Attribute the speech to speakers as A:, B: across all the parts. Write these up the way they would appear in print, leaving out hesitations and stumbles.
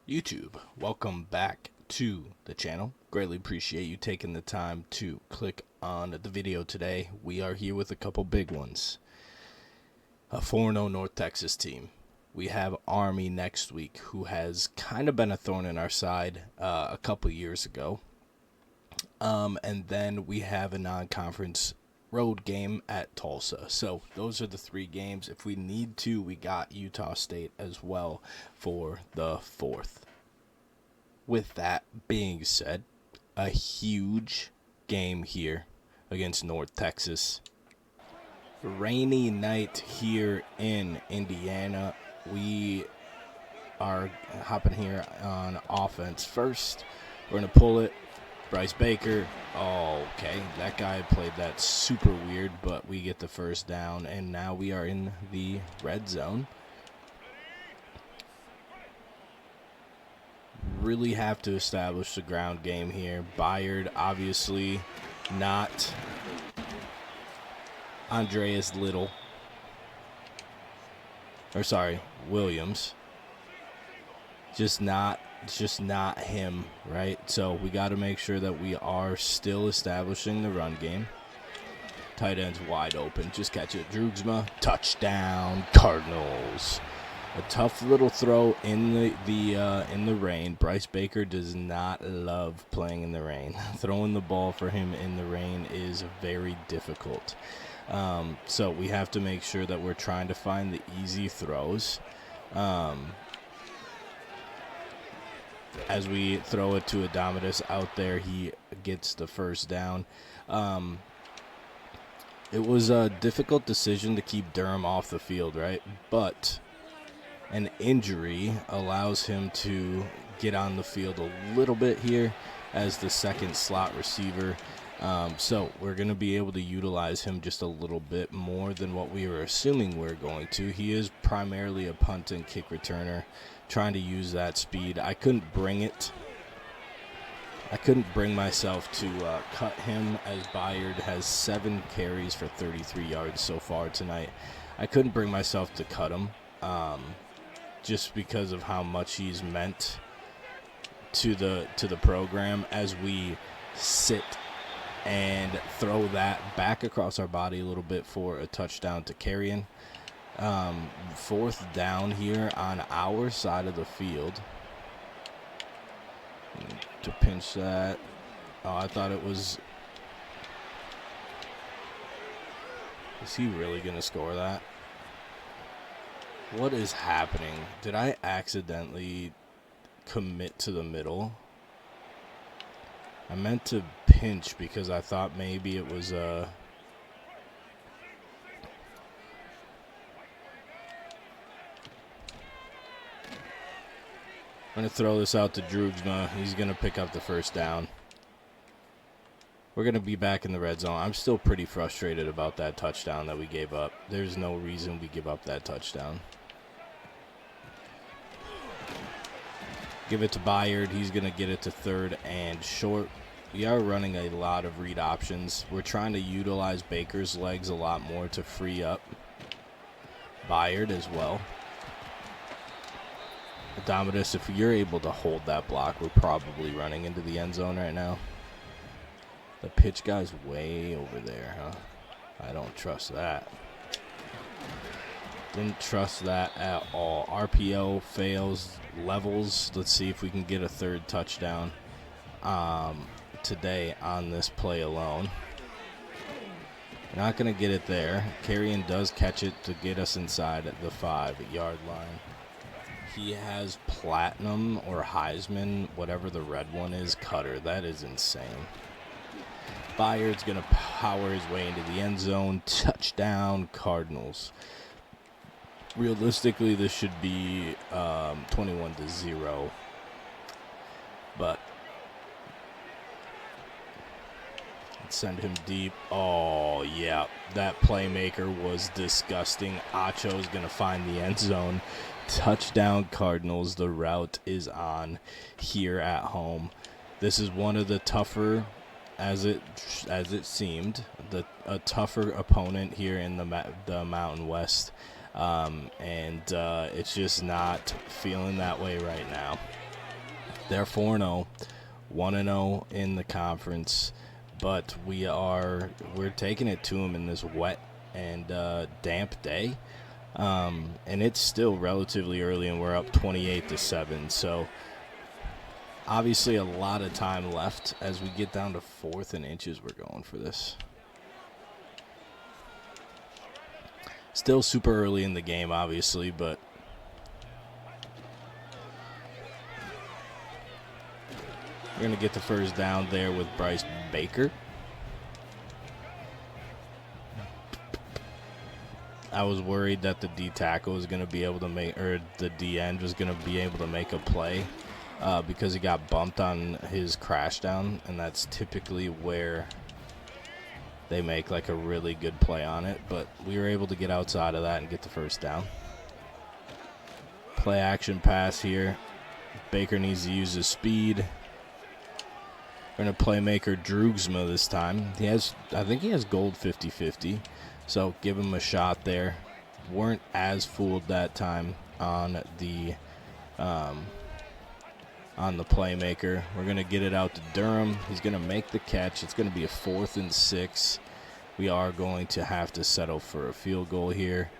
A: YouTube, welcome back to the channel. Greatly appreciate you taking the time to click on the video today. We are here with a couple big ones. A 4-0 North Texas team. We have Army next week, who has kind of been a thorn in our side a couple years ago. And then we have a non-conference road game at Tulsa. So those are the three games. If we need to, we got Utah State as well for the 4th. With that being said, a huge game here against North Texas. Rainy night here in Indiana. We are hopping here on offense first. We're going to pull it. Bryce Baker. Oh, okay. That guy played that super weird, but we get the first down, and now we are in the red zone. Really have to establish the ground game here. Byard, obviously not Andreas Little. Or sorry, Williams. Just not him, right? So we got to make sure that we are still establishing the run game. Tight end's wide open. Just catch it. Droogsma. Touchdown, Cardinals. A tough little throw in the rain. Bryce Baker does not love playing in the rain. Throwing the ball for him in the rain is very difficult. So we have to make sure that we're trying to find the easy throws. As we throw it to Adomitis out there, he gets the first down. It was a difficult decision to keep Durham off the field, right? But an injury allows him to get on the field a little bit here as the second slot receiver. So we're going to be able to utilize him just a little bit more than what we were assuming we were going to. He is primarily a punt and kick returner, trying to use that speed. I couldn't bring myself to cut him, as Byard has 7 carries for 33 yards so far tonight. I couldn't bring myself to cut him just because of how much he's meant to the program, as we sit and throw that back across our body a little bit for a touchdown to Carrion. 4th down here on our side of the field. To pinch that. Oh, I thought it was... Is he really going to score that? What is happening? Did I accidentally commit to the middle? I meant to pinch because I thought maybe it was I'm going to throw this out to Droogsma. He's going to pick up the first down. We're going to be back in the red zone. I'm still pretty frustrated about that touchdown that we gave up. There's no reason we give up that touchdown. Give it to Byard. He's going to get it to 3rd and short. We are running a lot of read options. We're trying to utilize Baker's legs a lot more to free up Byard as well. Adomitis, if you're able to hold that block, we're probably running into the end zone right now. The pitch guy's way over there, huh? I don't trust that. Didn't trust that at all. RPO fails, levels. Let's see if we can get a 3rd touchdown today on this play alone. Not going to get it there. Carrion does catch it to get us inside at the 5-yard line. He has Platinum or Heisman, whatever the red one is, cutter. That is insane. Byard's going to power his way into the end zone. Touchdown, Cardinals. Realistically, this should be 21-0. But let's send him deep. Oh, yeah. That playmaker was disgusting. Acho's going to find the end zone. Touchdown, Cardinals. The route is on here at home. This is one of the tougher, as it seemed, a tougher opponent here in the Mountain West. And it's just not feeling that way right now. They're 4-0, 1-0 in the conference, but we're taking it to them in this wet and damp day. And it's still relatively early, and we're up 28-7. So obviously a lot of time left. As we get down to 4th and inches, we're going for this. Still super early in the game, obviously, but we're going to get the first down there with Bryce Baker. I was worried that the D tackle was going to be able to make, or the D end was going to be able to make a play because he got bumped on his crash down, and that's typically where they make like a really good play on it. But we were able to get outside of that and get the first down. Play action pass here. Baker needs to use his speed. We're going to playmaker Droogsma this time. I think he has gold 50-50. So give him a shot there. Weren't as fooled that time on the playmaker. We're going to get it out to Durham. He's going to make the catch. It's going to be a 4th and 6. We are going to have to settle for a field goal here.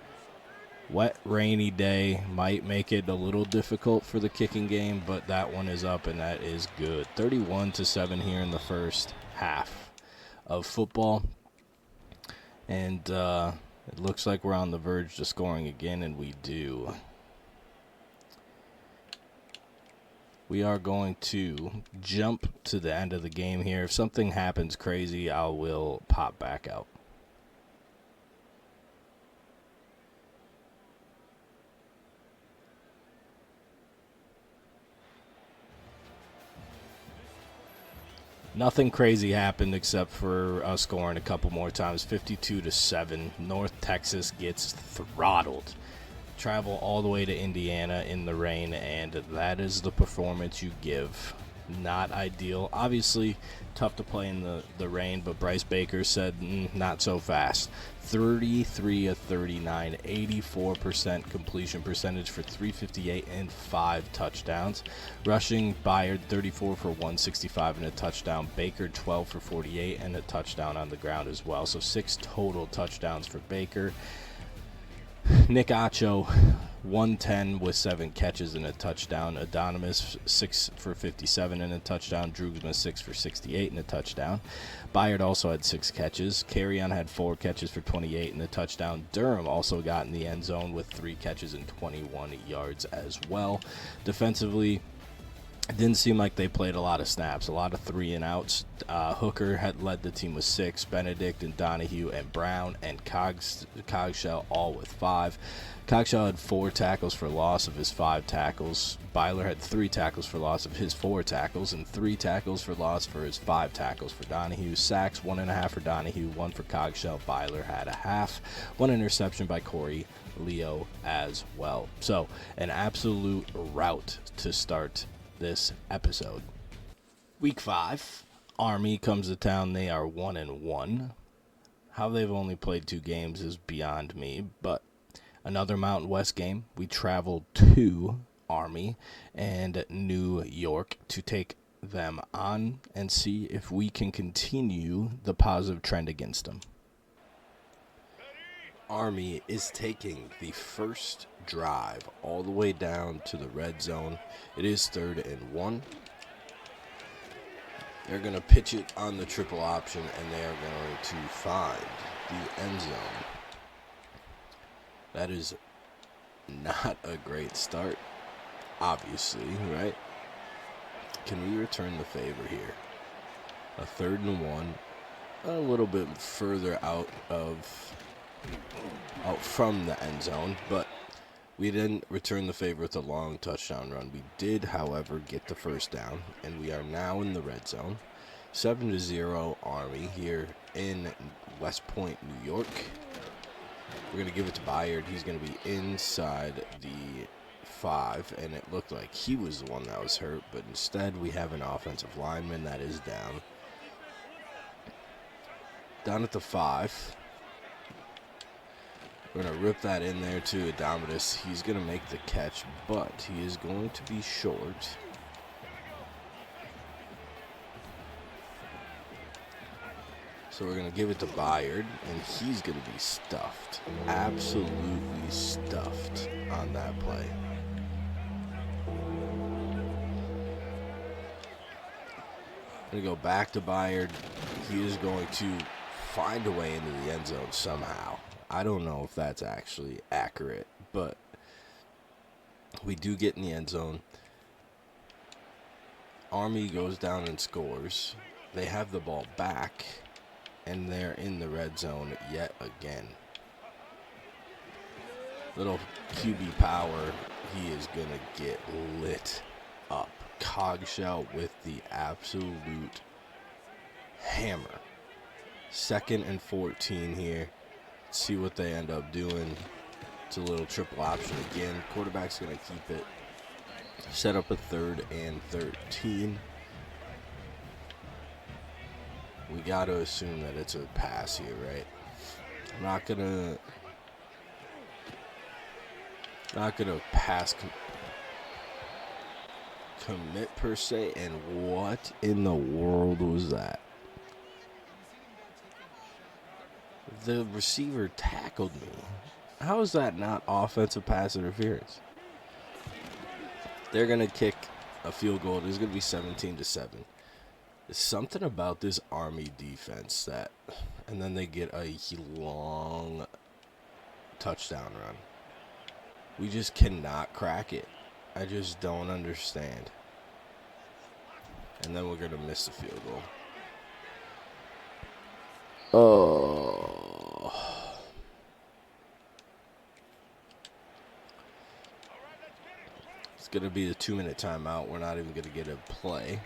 A: Wet, rainy day might make it a little difficult for the kicking game, but that one is up, and that is good. 31-7 here in the first half of football. And it looks like we're on the verge of scoring again, and we do. We are going to jump to the end of the game here. If something happens crazy, I will pop back out. Nothing crazy happened except for us scoring a couple more times. 52-7. North Texas gets throttled. Travel all the way to Indiana in the rain, and that is the performance you give. Not ideal. Obviously, tough to play in the rain, but Bryce Baker said, not so fast. 33 of 39, 84% completion percentage for 358 and 5 touchdowns. Rushing, Byard 34 for 165 and a touchdown. Baker 12 for 48 and a touchdown on the ground as well. So 6 total touchdowns for Baker. Nick Acho, 110 with 7 catches and a touchdown. Adonimus, 6 for 57 and a touchdown. Droogsma, 6 for 68 and a touchdown. Byard also had 6 catches. Carrion had 4 catches for 28 and a touchdown. Durham also got in the end zone with 3 catches and 21 yards as well. Defensively, it didn't seem like they played a lot of snaps, a lot of 3-and-outs. Hooker had led the team with 6, Benedict and Donahue and Brown and Cogshell all with 5. Cogshell had 4 tackles for loss of his 5 tackles. Byler had 3 tackles for loss of his 4 tackles and 3 tackles for loss for his 5 tackles for Donahue. Sacks, 1.5 for Donahue, 1 for Cogshell. Byler had a half. 1 interception by Corey Leo as well. So an absolute rout to start this episode. Week 5, Army comes to town. They are 1-1. How they've only played 2 games is beyond me, but another Mountain West game. We traveled to Army and New York to take them on and see if we can continue the positive trend against them. Army is taking the first drive all the way down to the red zone. It is 3rd and 1. They're going to pitch it on the triple option, and they are going to find the end zone. That is not a great start, obviously, right? Can we return the favor here? A 3rd and 1, a little bit further out from the end zone, but we didn't return the favor with a long touchdown run. We did, however, get the first down, and we are now in the red zone. 7-0 Army here in West Point, New York. We're going to give it to Byard. He's going to be inside the 5, and it looked like he was the one that was hurt, but instead we have an offensive lineman that is down. Down at the 5. We're going to rip that in there to Adomitus. He's going to make the catch, but he is going to be short. So we're going to give it to Bayard, and he's going to be stuffed. Absolutely stuffed on that play. Going to go back to Bayard. He is going to find a way into the end zone somehow. I don't know if that's actually accurate, but we do get in the end zone. Army goes down and scores. They have the ball back, and they're in the red zone yet again. Little QB power. He is going to get lit up. Cogshell with the absolute hammer. 2nd and 14 here. Let's see what they end up doing. It's a little triple option again. Quarterback's going to keep it. Set up a 3rd and 13. We got to assume that it's a pass here, right? I'm not gonna pass commit per se. And what in the world was that? The receiver tackled me. How is that not offensive pass interference? They're going to kick a field goal. It's going to be 17-7. There's something about this Army defense that, and then they get a long touchdown run. We just cannot crack it. I just don't understand. And then we're going to miss the field goal. Oh. It's going to be a 2-minute timeout. We're not even going to get a play.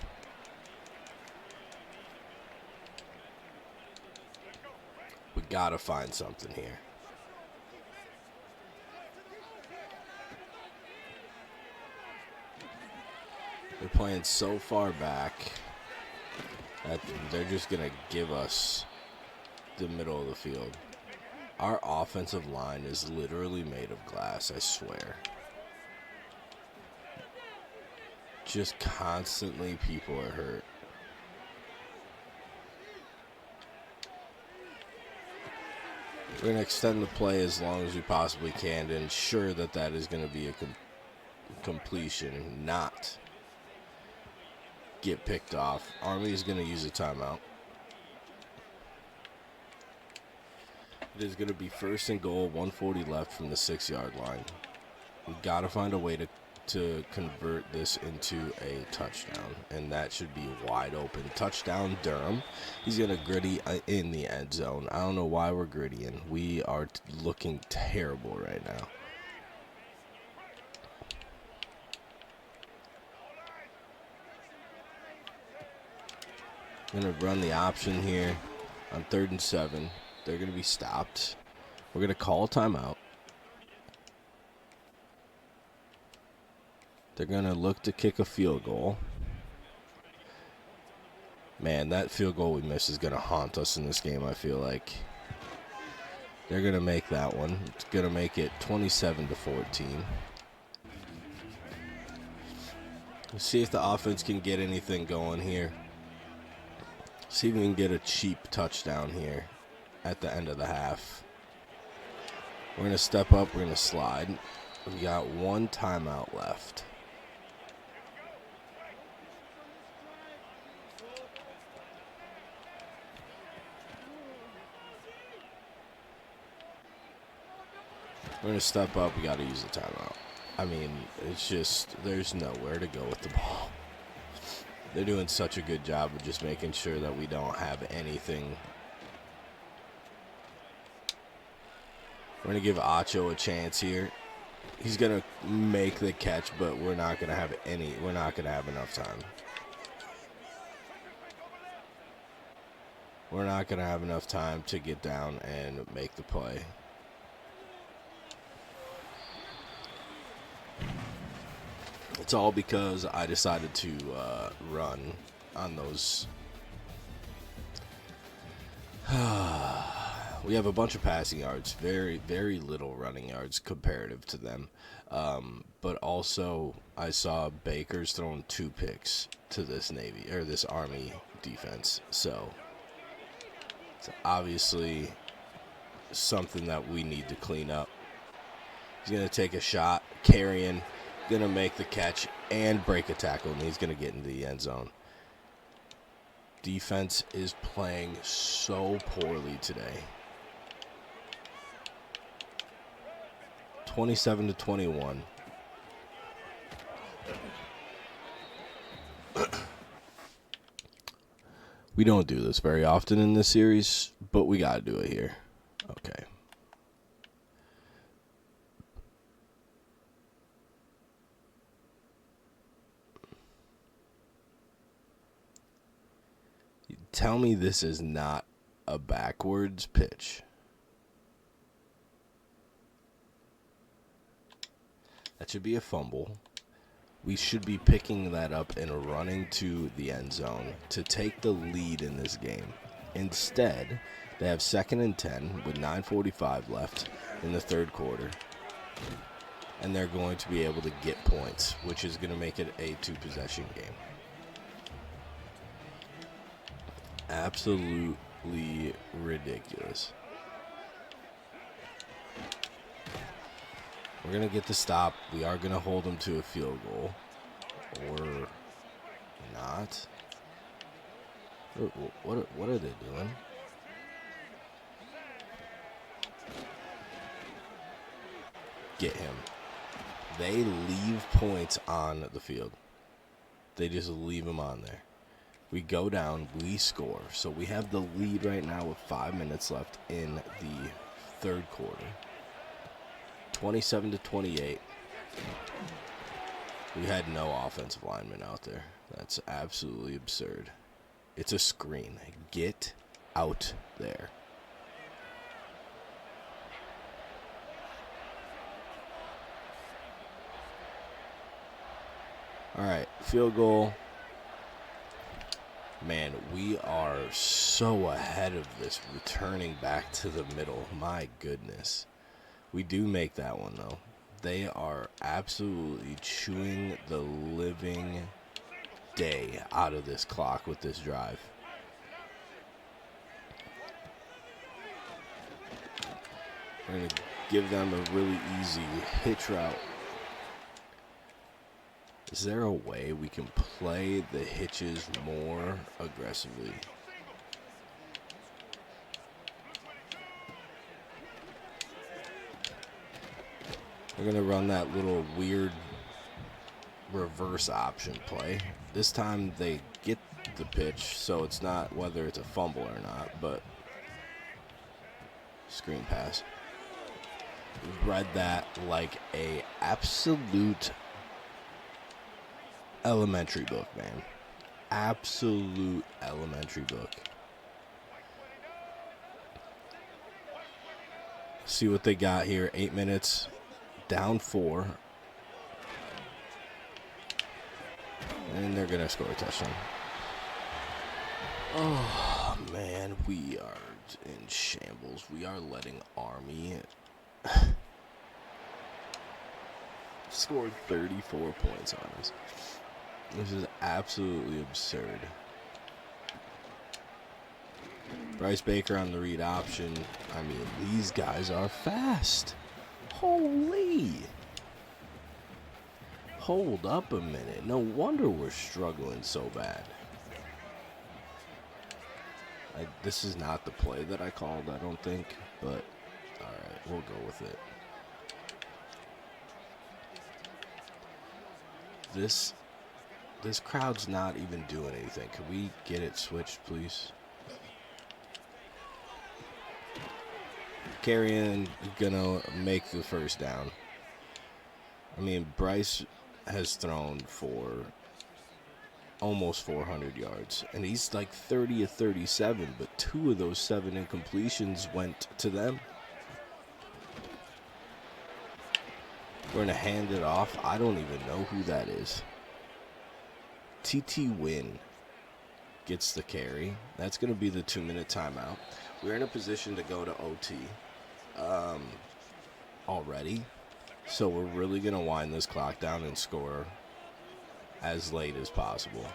A: We got to find something here. They're playing so far back that they're just going to give us the middle of the field. Our offensive line is literally made of glass, I swear. Just constantly people are hurt. We're going to extend the play as long as we possibly can to ensure that that is going to be a completion and not get picked off. Army is going to use a timeout. It is going to be 1st and goal, 140 left from the 6-yard line. We've got to find a way to convert this into a touchdown, and that should be wide open. Touchdown, Durham. He's going to gritty in the end zone. I don't know why we're grittying. We are looking terrible right now. I'm going to run the option here on 3rd and 7. They're going to be stopped. We're going to call a timeout. They're going to look to kick a field goal. Man, that field goal we missed is going to haunt us in this game, I feel like. They're going to make that one. It's going to make it 27-14. Let's see if the offense can get anything going here. See if we can get a cheap touchdown here at the end of the half. We're going to step up. We're going to slide. We got 1 timeout left. We're going to step up. We got to use the timeout. I mean, it's just, there's nowhere to go with the ball. They're doing such a good job of just making sure that we don't have anything. We're going to give Acho a chance here. He's going to make the catch, but we're not going to have enough time. We're not going to have enough time to get down and make the play. It's all because I decided to run on those. We have a bunch of passing yards, very, very little running yards comparative to them. But also, I saw Baker's throwing 2 picks to this Army defense. So It's obviously something that we need to clean up. He's going to take a shot, carrying, going to make the catch and break a tackle, and he's going to get into the end zone. Defense is playing so poorly today. 27-21. We don't do this very often in this series, but we got to do it here. Okay. Tell me this is not a backwards pitch. That should be a fumble. We should be picking that up and running to the end zone to take the lead in this game. Instead, they have 2nd and 10 with 9:45 left in the third quarter. And they're going to be able to get points, which is going to make it a 2-possession game. Absolutely ridiculous. We're going to get the stop. We are going to hold them to a field goal. Or not. What are they doing? Get him. They leave points on the field. They just leave them on there. We go down, we score. So we have the lead right now with 5 minutes left in the third quarter. 27-28. We had no offensive lineman out there. That's absolutely absurd. It's a screen. Get out there. All right, field goal. Man, we are so ahead of this, returning back to the middle. My goodness. We do make that one, though. They are absolutely chewing the living day out of this clock with this drive. We're going to give them a really easy hitch route. Is there a way we can play the hitches more aggressively? We're going to run that little weird reverse option play. This time they get the pitch, so it's not whether it's a fumble or not, but screen pass. Read that like a absolute elementary book, man. Absolute elementary book. See what they got here. 8 minutes. Down 4. And they're going to score a touchdown. Oh, man. We are in shambles. We are letting Army score 34 points on us. This is absolutely absurd. Bryce Baker on the read option. I mean, these guys are fast. Holy. Hold up a minute. No wonder we're struggling so bad. This is not the play that I called, I don't think. But, alright, we'll go with it. This crowd's not even doing anything. Can we get it switched, please? Carrion gonna make the first down. I mean, Bryce has thrown for almost 400 yards, and he's like 30 of 37, but 2 of those 7 incompletions went to them. We're gonna hand it off. I don't even know who that is. TT Win gets the carry. That's going to be the 2-minute timeout. We're in a position to go to OT already. So we're really going to wind this clock down and score as late as possible.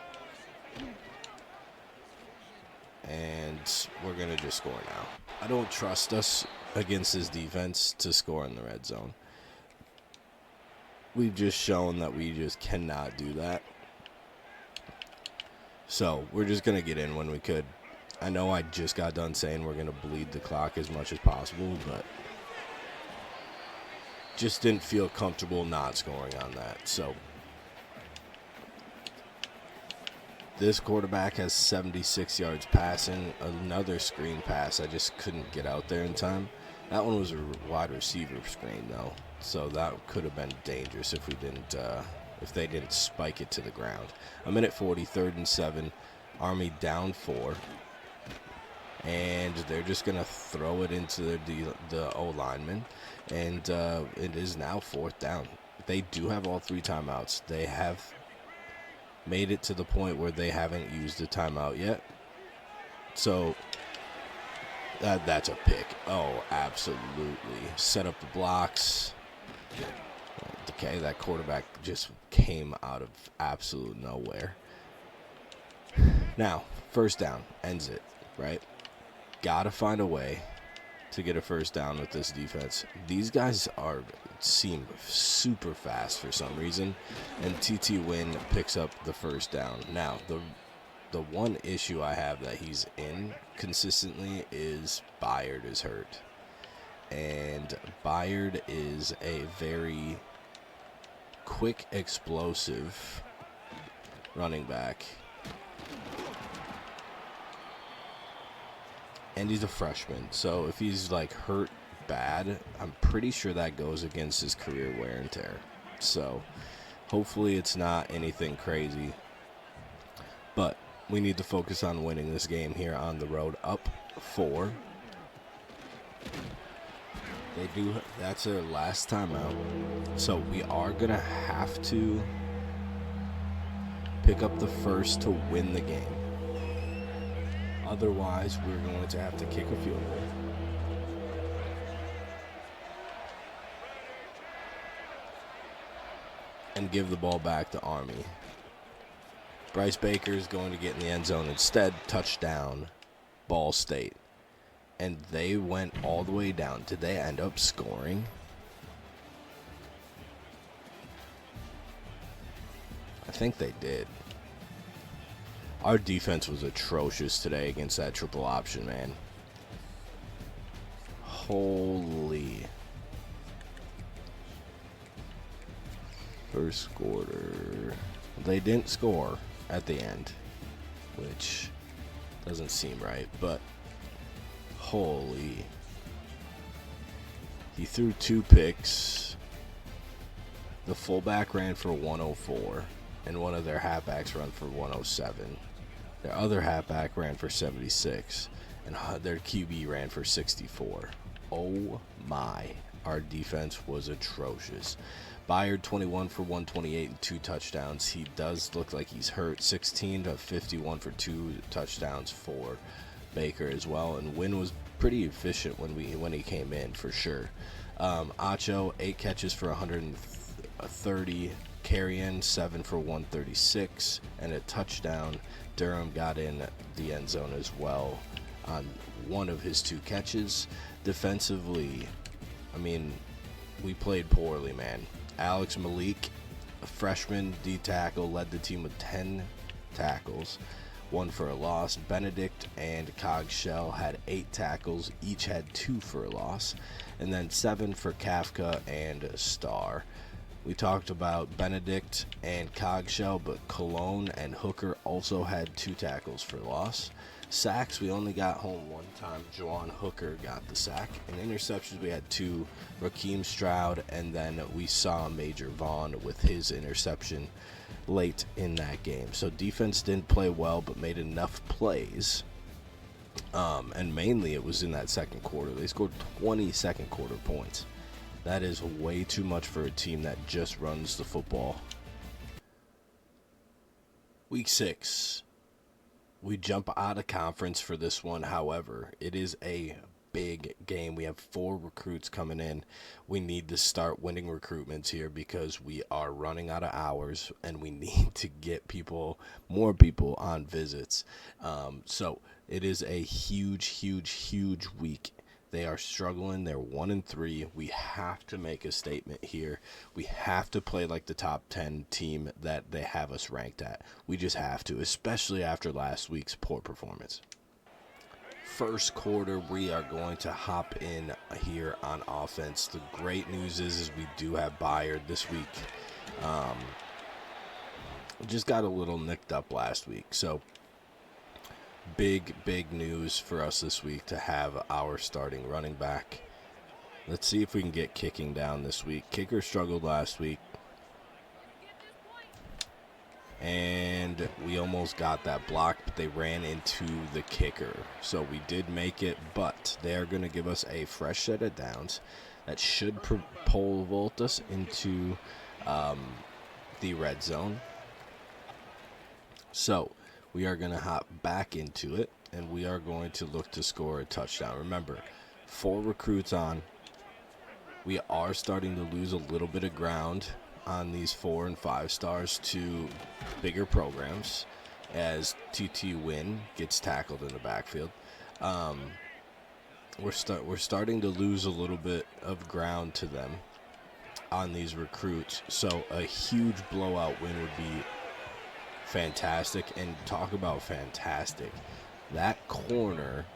A: and we're going to just score now. I don't trust us against this defense to score in the red zone. We've just shown that we just cannot do that. So we're just going to get in when we could. I know I just got done saying we're going to bleed the clock as much as possible, but just didn't feel comfortable not scoring on that. So this quarterback has 76 yards passing. Another screen pass. I just couldn't get out there in time. That one was a wide receiver screen, though. So that could have been dangerous if we didn't, if they didn't spike it to the ground. A minute 40, 3rd and 7. Army down 4. And they're just going to throw it into the O-lineman. And it is now 4th down. They do have all 3 timeouts. They have made it to the point where they haven't used a timeout yet. So that's a pick. Oh, absolutely. Set up the blocks. Okay, that quarterback just came out of absolute nowhere. Now, 1st down ends it, right? Gotta find a way to get a 1st down with this defense. These guys seem super fast for some reason, and TT Win picks up the 1st down. Now, the one issue I have that he's in consistently is Byard is hurt. And Byard is a very quick, explosive running back. And he's a freshman, so if he's like hurt bad, I'm pretty sure that goes against his career wear and tear. So hopefully it's not anything crazy. But we need to focus on winning this game here on the road. Up 4. They do. That's their last timeout. So we are going to have to pick up the 1st to win the game. Otherwise, we're going to have to kick a field goal. And give the ball back to Army. Bryce Baker is going to get in the end zone instead. Touchdown, Ball State. And they went all the way down. Did they end up scoring? I think they did. Our defense was atrocious today against that triple option, man. Holy. 1st quarter. They didn't score at the end, which doesn't seem right, but holy. He threw 2 picks. The fullback ran for 104, and one of their halfbacks ran for 107. Their other halfback ran for 76, and their QB ran for 64. Oh my, our defense was atrocious. Byard 21 for 128 and 2 touchdowns. He does look like he's hurt. 16 to 51 for 2 touchdowns for Baker as well. And Wynn was pretty efficient when he came in for sure. Acho 8 catches for 130, carry-in 7 for 136, and a touchdown. Durham got in the end zone as well on one of his 2 catches. Defensively, I mean, we played poorly, man. Alex Malik, a freshman D-tackle, led the team with 10 tackles, 1 for a loss. Benedict and Cogshell had 8 tackles, each had 2 for a loss, and then 7 for Kafka and Starr. We talked about Benedict and Cogshell, but Cologne and Hooker also had 2 tackles for loss. Sacks, we only got home 1 time. Juwan Hooker got the sack. And interceptions, we had 2. Raheem Stroud, and then we saw Major Vaughn with his interception late in that game. So defense didn't play well, but made enough plays. And mainly it was in that 2nd quarter. They scored 20 second quarter points. That is way too much for a team that just runs the football. Week 6. We jump out of conference for this one. However, it is a big game. We have 4 recruits coming in. We need to start winning recruitments here because we are running out of hours and we need to get more people on visits. So It is a huge, huge, huge week. They are struggling. They're 1-3. We have to make a statement here. We have to play like the top 10 team that they have us ranked at. We just have to, especially after last week's poor performance. First quarter, we are going to hop in here on offense. The great news is we do have Bayard this week. Just got a little nicked up last week, so big news for us this week to have our starting running back. Let's see if we can get kicking down this week. Kicker struggled last week, and we almost got that block, but they ran into the kicker. So we did make it, but they're going to give us a fresh set of downs that should pole vault us into the red zone. So we are going to hop back into it, and we are going to look to score a touchdown. Remember, 4 recruits on. We are starting to lose a little bit of ground on these 4 and 5 stars to bigger programs as TT Win gets tackled in the backfield. We're starting to lose a little bit of ground to them on these recruits. So a huge blowout win would be fantastic. And talk about fantastic. That corner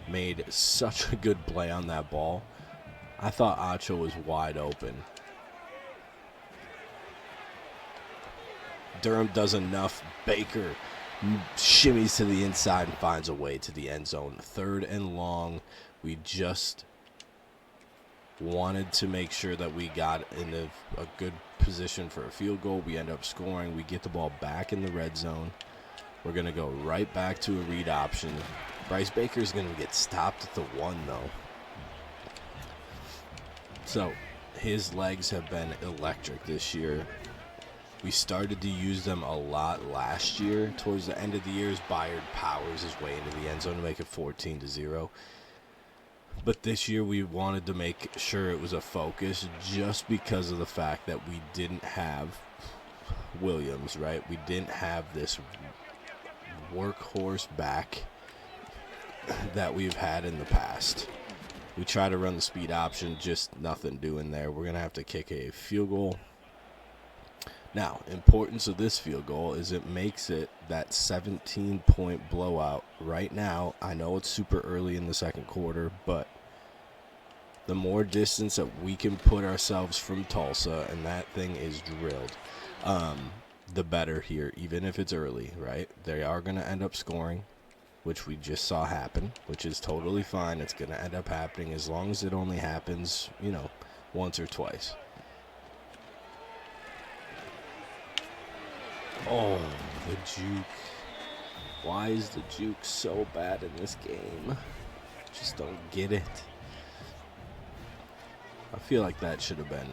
A: made such a good play on that ball. I thought Acho was wide open. Durham does enough. Baker shimmies to the inside and finds a way to the end zone. 3rd and long. We just wanted to make sure that we got in a good position for a field goal. We end up scoring. We get the ball back in the red zone. We're going to go right back to a read option. Bryce Baker's going to get stopped at the 1, though. So his legs have been electric this year. We started to use them a lot last year. Towards the end of the year, Bayard powers his way into the end zone to make it 14-0. But this year we wanted to make sure it was a focus just because of the fact that we didn't have Williams, right? We didn't have this workhorse back that we've had in the past. We try to run the speed option, just nothing doing there. We're going to have to kick a field goal. Now, importance of this field goal is it makes it that 17-point blowout right now. I know it's super early in the second quarter, but the more distance that we can put ourselves from Tulsa, and that thing is drilled, the better here, even if it's early, right? They are going to end up scoring, which we just saw happen, which is totally fine. It's going to end up happening as long as it only happens, once or twice. Oh, the juke. Why is the juke so bad in this game? Just don't get it. I feel like that should have been...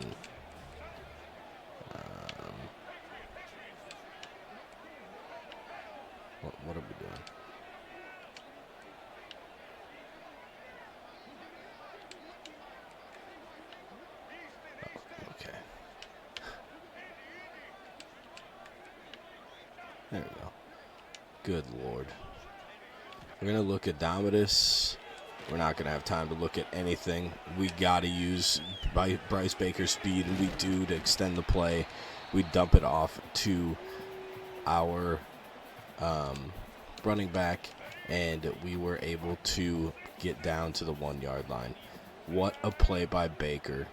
A: What are we doing? Oh, okay. There we go. Good Lord. We're going to look at Domitus. We're not going to have time to look at anything. We got to use Bryce Baker's speed, and we do to extend the play. We dump it off to our running back, and we were able to get down to the 1-yard line. What a play by Baker.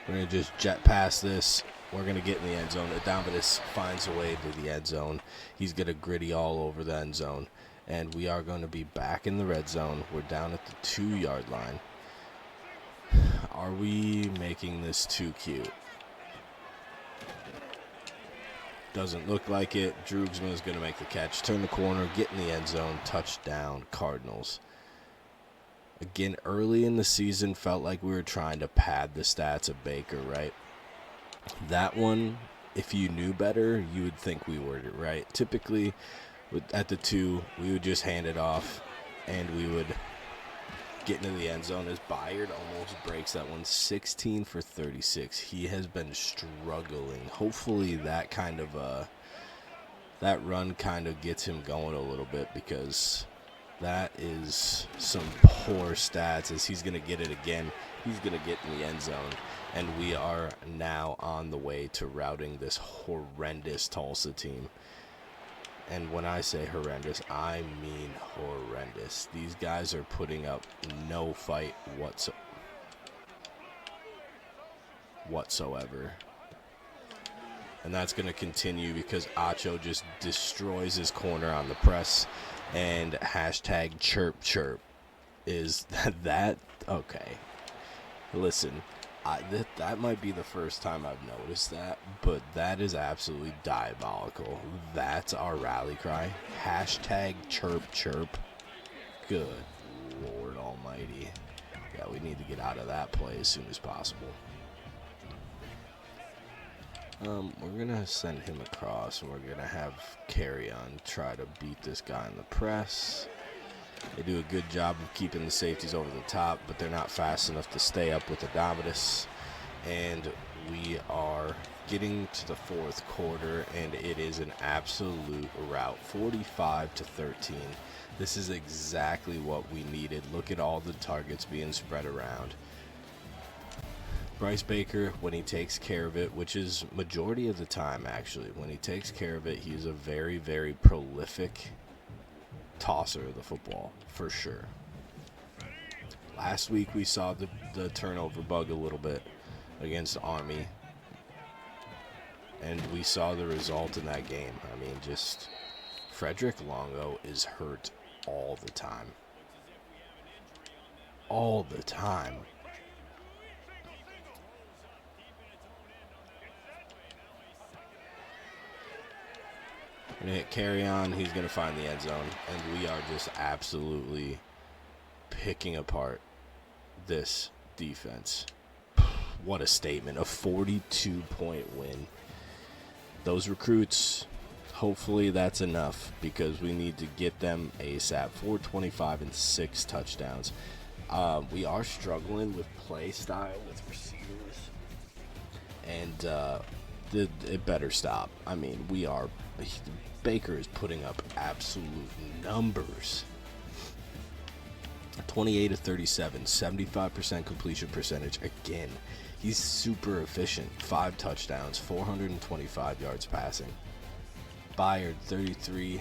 A: We're going to just jet past this. We're going to get in the end zone. Domitus finds a way to the end zone. He's going to gritty all over the end zone. And we are going to be back in the red zone. We're down at the 2-yard line. Are we making this too cute? Doesn't look like it. Drugsman is going to make the catch. Turn the corner, get in the end zone. Touchdown, Cardinals. Again, early in the season, felt like we were trying to pad the stats of Baker, right? That one, if you knew better, you would think we were, right? Typically, at the 2, we would just hand it off, and we would get into the end zone as Bayard almost breaks that one. 16 for 36. He has been struggling. Hopefully that kind of that run kind of gets him going a little bit, because that is some poor stats, as he's going to get it again. He's going to get in the end zone, and we are now on the way to routing this horrendous Tulsa team. And when I say horrendous, I mean horrendous. These guys are putting up no fight whatsoever. And that's going to continue because Acho just destroys his corner on the press. And hashtag chirp chirp. Is that okay? Listen, that might be the first time I've noticed that, but that is absolutely diabolical. That's our rally cry. Hashtag chirp chirp. Good Lord almighty. Yeah, we need to get out of that play as soon as possible. We're going to send him across, and we're going to have Carry-On try to beat this guy in the press. They do a good job of keeping the safeties over the top, but they're not fast enough to stay up with Adomitis. And we are getting to the fourth quarter, and it is an absolute rout, 45-13. This is exactly what we needed. Look at all the targets being spread around. Bryce Baker, when he takes care of it, which is majority of the time actually, when he takes care of it, he's a very, very prolific tosser of the football, for sure. Last week we saw the turnover bug a little bit against Army, and we saw the result in that game. I mean, just Frederick Longo is hurt all the time. All the time. We're going to hit Carry-On. He's going to find the end zone. And we are just absolutely picking apart this defense. What a statement. A 42-point win. Those recruits, hopefully that's enough, because we need to get them ASAP. 425 and 6 touchdowns. We are struggling with play style with receivers. And it better stop. I mean, Baker is putting up absolute numbers. 28 of 37, 75% completion percentage. Again, he's super efficient. 5 touchdowns, 425 yards passing. Byard, 33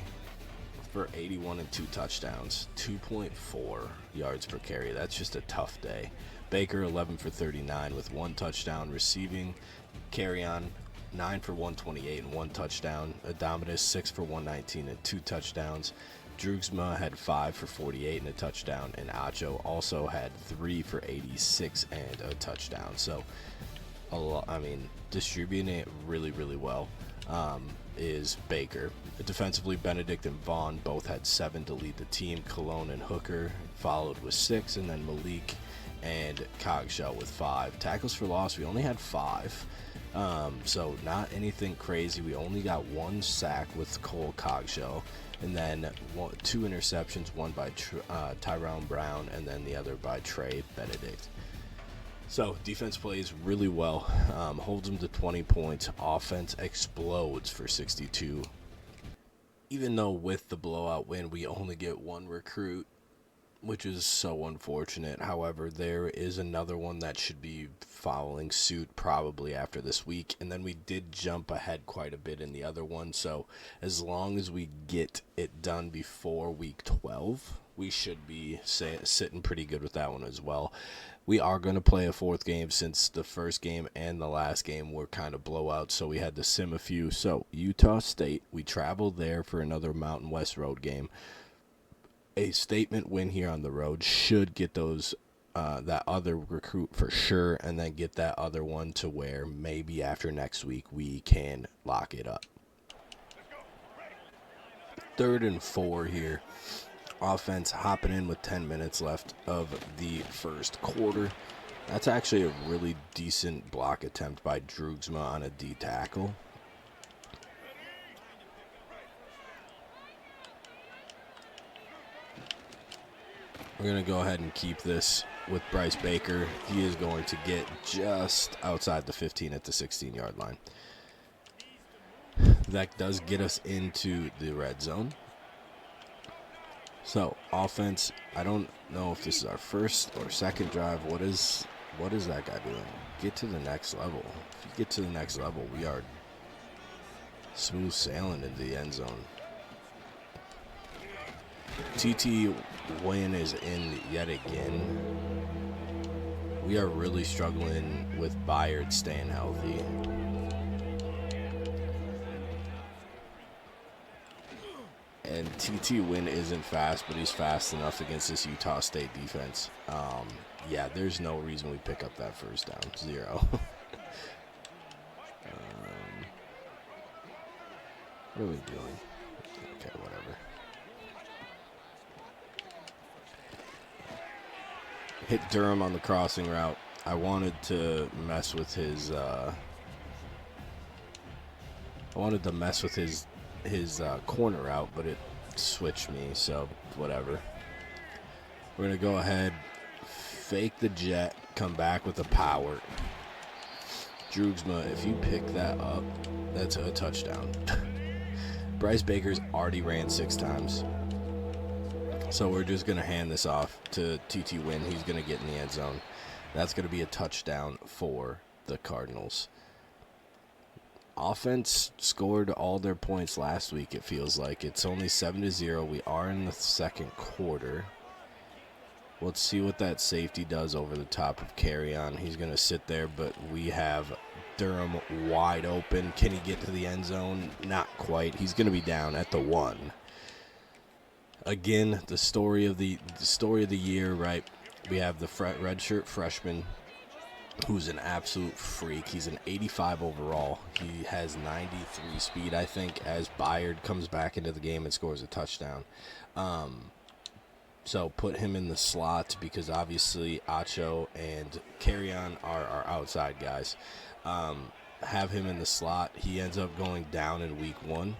A: for 81 and 2 touchdowns, 2.4 yards per carry. That's just a tough day. Baker, 11 for 39 with 1 touchdown receiving. Carry-On, 9 for 128 and 1 touchdown. Adomitis, 6 for 119 and 2 touchdowns. Drugsma had 5 for 48 and a touchdown. And Acho also had 3 for 86 and a touchdown. So, distributing it really, really well is Baker. Defensively, Benedict and Vaughn both had 7 to lead the team. Cologne and Hooker followed with 6. And then Malik and Cogshell with 5. Tackles for loss, we only had 5. So not anything crazy. We only got 1 sack with Cole Cogshell, and then 2 interceptions, one by Tyrone Brown, and then the other by Trey Benedict. So defense plays really well, holds them to 20 points. Offense explodes for 62. Even though with the blowout win, we only get 1 recruit, which is so unfortunate. However, there is another one that should be following suit probably after this week. And then we did jump ahead quite a bit in the other one. So as long as we get it done before week 12, we should be sitting pretty good with that one as well. We are going to play a 4th game, since the first game and the last game were kind of blowouts, so we had to sim a few. So Utah State, we traveled there for another Mountain West road game. A statement win here on the road should get those that other recruit for sure, and then get that other one to where maybe after next week we can lock it up. 3rd and 4 here. Offense hopping in with 10 minutes left of the first quarter. That's actually a really decent block attempt by Drugsma on a D tackle. We're going to go ahead and keep this with Bryce Baker. He is going to get just outside the 15 at the 16-yard line. That does get us into the red zone. So, offense, I don't know if this is our first or second drive. What is that guy doing? Get to the next level. If you get to the next level, we are smooth sailing into the end zone. TT Win is in yet again. We are really struggling with Byard staying healthy. And TT Win isn't fast, but he's fast enough against this Utah State defense. Yeah, there's no reason we pick up that first down. 0. What are we doing? Okay, whatever. Hit Durham on the crossing route. I wanted to mess with his corner route, but it switched me, so whatever. We're going to go ahead, fake the jet, come back with the power. Droogsma, if you pick that up, that's a touchdown. Bryce Baker's already ran 6 times. So we're just going to hand this off to TT Win. He's going to get in the end zone. That's going to be a touchdown for the Cardinals. Offense scored all their points last week, it feels like. It's only 7-0. We are in the second quarter. Let's see what that safety does over the top of Carry-On. He's going to sit there, but we have Durham wide open. Can he get to the end zone? Not quite. He's going to be down at the 1. Again, the story of the year, right? We have the redshirt freshman, who's an absolute freak. He's an 85 overall. He has 93 speed, I think, as Byard comes back into the game and scores a touchdown. So put him in the slot because obviously Acho and Carry-On are our outside guys. Have him in the slot. He ends up going down in week 1.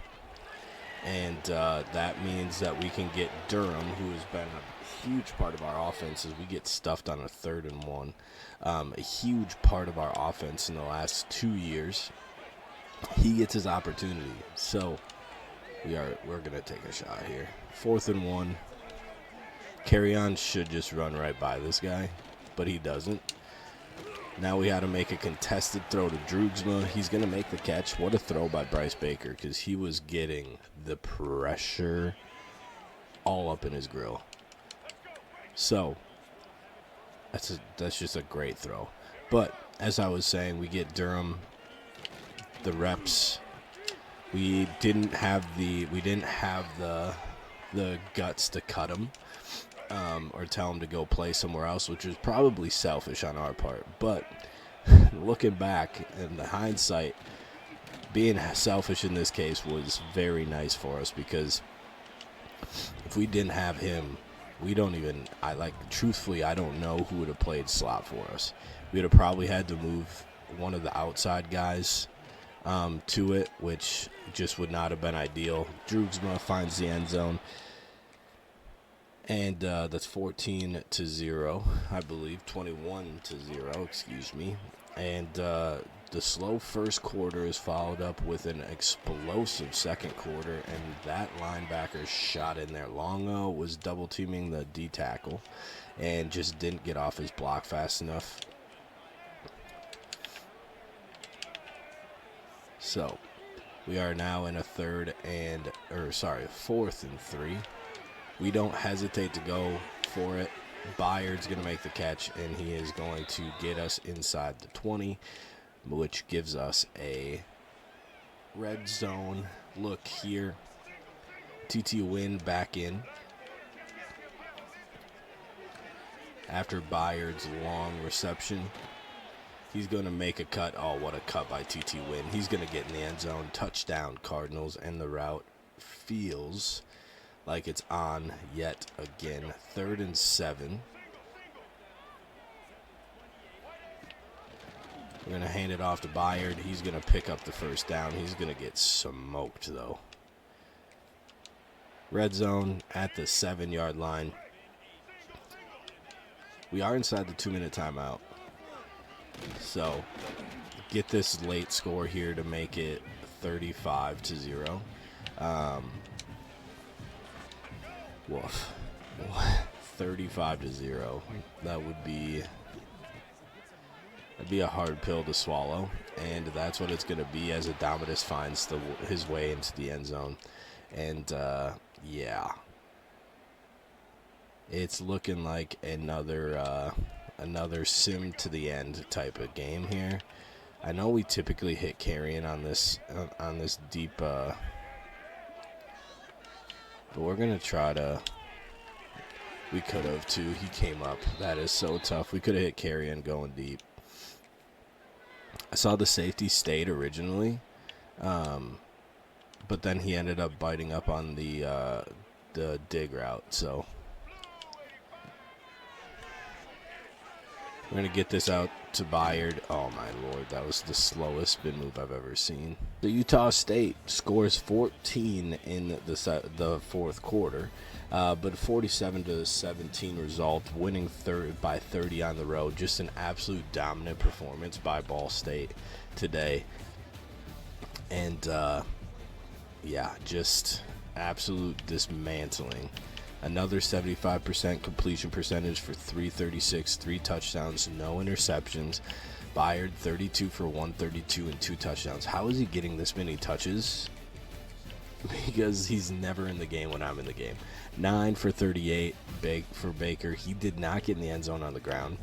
A: And that means that we can get Durham, who has been a huge part of our offense as we get stuffed on a 3rd and 1. A huge part of our offense in the last 2 years. He gets his opportunity. So we're going to take a shot here. 4th and 1. Carry-On should just run right by this guy, but he doesn't. Now we had to make a contested throw to Droogsma. He's going to make the catch. What a throw by Bryce Baker, because he was getting the pressure all up in his grill. So that's just a great throw. But as I was saying, we get Durham the reps. We didn't have the guts to cut him. Or tell him to go play somewhere else, which was probably selfish on our part. But looking back in the hindsight, being selfish in this case was very nice for us, because if we didn't have him, truthfully, I don't know who would have played slot for us. We would have probably had to move one of the outside guys to it, which just would not have been ideal. Droogsma finds the end zone. And that's 14-0, I believe. 21-0, excuse me. And the slow first quarter is followed up with an explosive second quarter, and that linebacker shot in there. Longo was double teaming the D tackle and just didn't get off his block fast enough. So we are now in a 4th and 3. We don't hesitate to go for it. Byard's going to make the catch, and he is going to get us inside the 20, which gives us a red zone look here. TT Win back in after Byard's long reception. He's going to make a cut. Oh, what a cut by TT Win. He's going to get in the end zone. Touchdown, Cardinals, and the route feels like it's on yet again. 3rd and 7. We're going to hand it off to Byard. He's going to pick up the first down. He's going to get smoked, though. Red zone at the 7-yard line. We are inside the 2-minute timeout. So get this late score here to make it 35-0. Woof. 35-0. That'd be a hard pill to swallow, and that's what it's going to be as Adomitis finds his way into the end zone. And yeah, it's looking like another sim to the end type of game here. I know we typically hit carrying on this deep, but we're gonna try to. We could have too. He came up. That is so tough. We could have hit carrying going deep. I saw the safety stayed originally, but then he ended up biting up on the dig route. So we're going to get this out to Byard. Oh, my Lord. That was the slowest spin move I've ever seen. The Utah State scores 14 in the fourth quarter, but 47-17 result, winning by 30 on the road. Just an absolute dominant performance by Ball State today. And, yeah, just absolute dismantling. Another 75% completion percentage for 336, 3 touchdowns, no interceptions. Byard 32 for 132 and 2 touchdowns. How is he getting this many touches? Because he's never in the game when I'm in the game. 9 for 38 for Baker. He did not get in the end zone on the ground.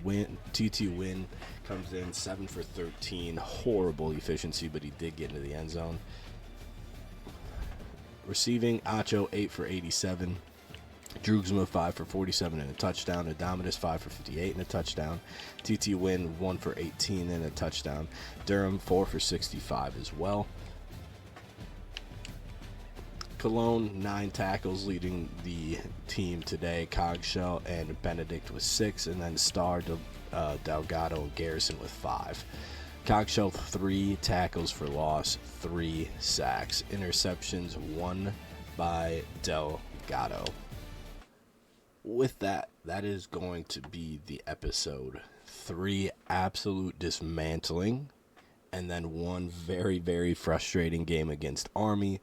A: TT Win comes in 7 for 13. Horrible efficiency, but he did get into the end zone. Receiving, Acho 8 for 87. Drugzma 5 for 47 and a touchdown. Adomitis 5 for 58 and a touchdown. TT Win 1 for 18 and a touchdown. Durham 4 for 65 as well. Cologne 9 tackles leading the team today. Cogshell and Benedict with 6, and then Star, Delgado, and Garrison with 5. Cogshell 3 tackles for loss, 3 sacks. Interceptions 1 by Delgado. With that is going to be the episode. 3 absolute dismantling, and then 1 very, very frustrating game against Army.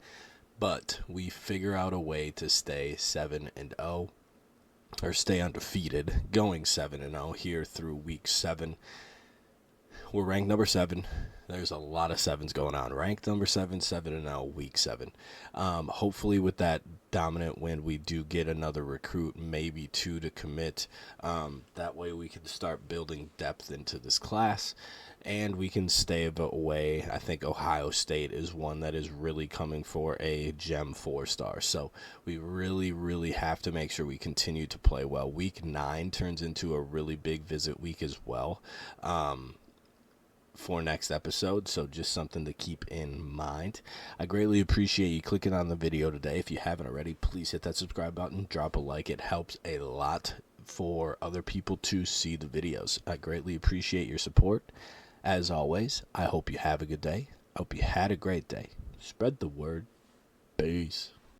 A: But we figure out a way to stay 7-0, or stay undefeated, going 7-0 here through week 7. We're ranked number 7. There's a lot of 7s going on. Ranked number 7, 7-0, week 7. Hopefully with that dominant win, we do get another recruit, maybe 2 to commit. That way we can start building depth into this class, and we can stay away. I think Ohio State is one that is really coming for a gem 4-star. So we really, really have to make sure we continue to play well. Week 9 turns into a really big visit week as well. For next episode, so just something to keep in mind. I greatly appreciate you clicking on the video today. If you haven't already, please hit that subscribe button, drop a like. It helps a lot for other people to see the videos. I greatly appreciate your support. As always, I hope you have a good day. I hope you had a great day. Spread the word. Peace.